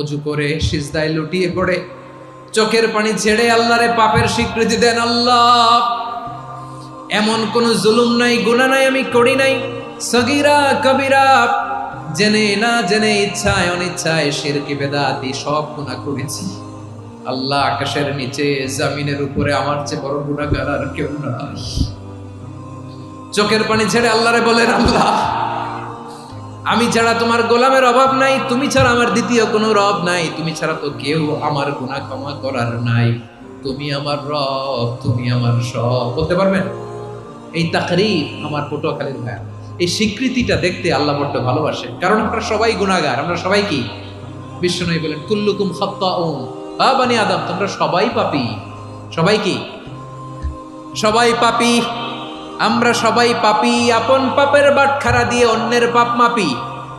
অজু করে সিজদায় লুটিয়ে পড়ে চোখের পানি ছেড়ে আল্লাহরে পাপের স্বীকৃতি দেন। আল্লাহ, এমন কোন জুলুম নাই, গুনাহ নাই আমি করি নাই, সগীরা কবিরা, জেনে না জেনে, ইচ্ছায় অনিচ্ছায়, শিরকি বেদাতি সব গুনাহ করেছি। আল্লাহ, আকাশের নিচে জমিনের উপরে আমার চেয়ে বড় গুনাহগার আর কেউ নাই। চোখের পানি ছেড়ে আল্লাহরে বলেন, আল্লাহ, আমি ছাড়া তোমার গোলামের অভাব নাই, তুমি ছাড়া আমার দ্বিতীয় কোনো রব নাই, তুমি ছাড়া তো কেউ আমার গুনাহ ক্ষমা করার নাই, তুমি আমার রব, তুমি আমার সব। বলতে পারবেন? এই তাকরীর আমার পটুয়াখালীর ভাই, এই স্বীকৃতিটা দেখতে আল্লাহ বড্ড ভালোবাসে, কারণ আমরা সবাই গুনাহগার। আমরা সবাই কি? বিশ্বনবী বলেন, কুল্লুকুম খাত্তাউন, আ বানি আদম, তোমরা সবাই পাপী। সবাই কি? সবাই পাপী। আমরা সবাই পাপী, আপন পাপের বাটখারা দিয়ে অন্যের পাপ মাপি।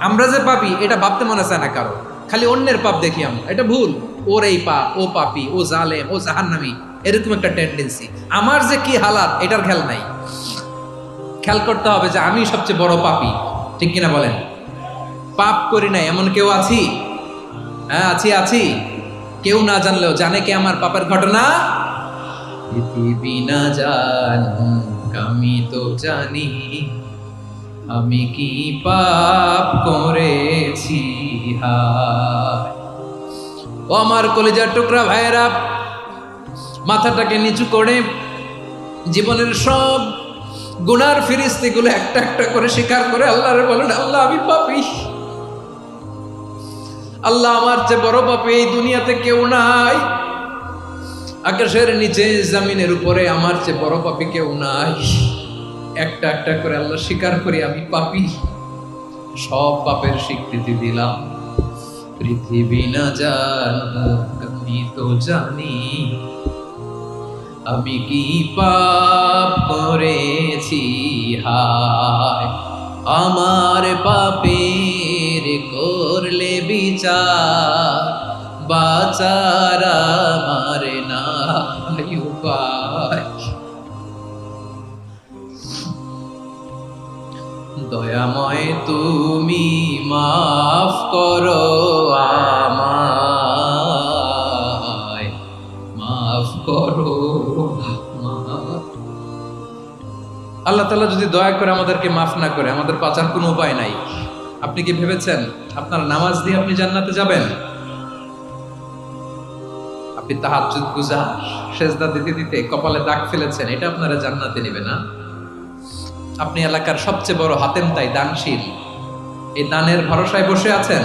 আমরা যে পাপী এটা ভাবতে মনে চায় না কারো, খালি অন্যের পাপ দেখি আমরা, এটা ভুল। ওর এই পাপ, ও পাপী, ও জালেম, ও জাহান্নামী, এরকম একটা টেন্ডেন্সি। আমার যে কি হালাত এটার খেয়াল নাই। খেয়াল করতে হবে যে আমি সবচেয়ে বড় পাপী, ঠিক কিনা বলেন? পাপ করি নাই এমন কেউ আছি? হ্যাঁ, আছি। কেউ না জানলেও জানে কে আমার পাপের ঘটনা? পৃথিবী না জানুক আমি তো জানি, আমি কি পাপ করেছি। হায় ও আমার কলিজার টুকরা ভাইয়েরা, মাথাটাকে নিচু করে জীবনের সব গুনার ফিরিস্তিগুলো একটা একটা করে স্বীকার করে আল্লাহরে বলেন, আল্লাহ, আমি পাপী। আল্লাহ, আমার চেয়ে বড় পাপী এই দুনিয়াতে কেউ নাই। আকাশের নিচে জমিনের উপরে আমার চেয়ে বড় পাপী কেউ নাই। একটা একটা করে আল্লাহ স্বীকার করি আমি পাপী, সব পাপের স্বীকৃতি দিলাম। পৃথিবী না জানুক আমি তো জানি, আমি কি পাপ করেছি। হায় আমার পাপের করলে বিচার, বাঁচার আমার নাই উপায়। দয়াময় তুমি মাফ করো আমায়, মাফ করো। আল্লাহ তাআলা যদি দয়া করে আমাদেরকে মাফ না করে, আমাদের বাঁচার কোনো উপায় নাই। আপনি কি ভেবেছেন আপনার নামাজ দিয়ে আপনি জান্নাতে যাবেন? আপনি তাহাজ্জুদ গুজার, সেজদা দিতে দিতে কপালে দাগ ফেলেছেন, এটা আপনারা জান্নাতে নেবে না। আপনি এলাকার সবচেয়ে বড় হাতেম তাই দানশীল, এই দানের ভরসায় বসে আছেন।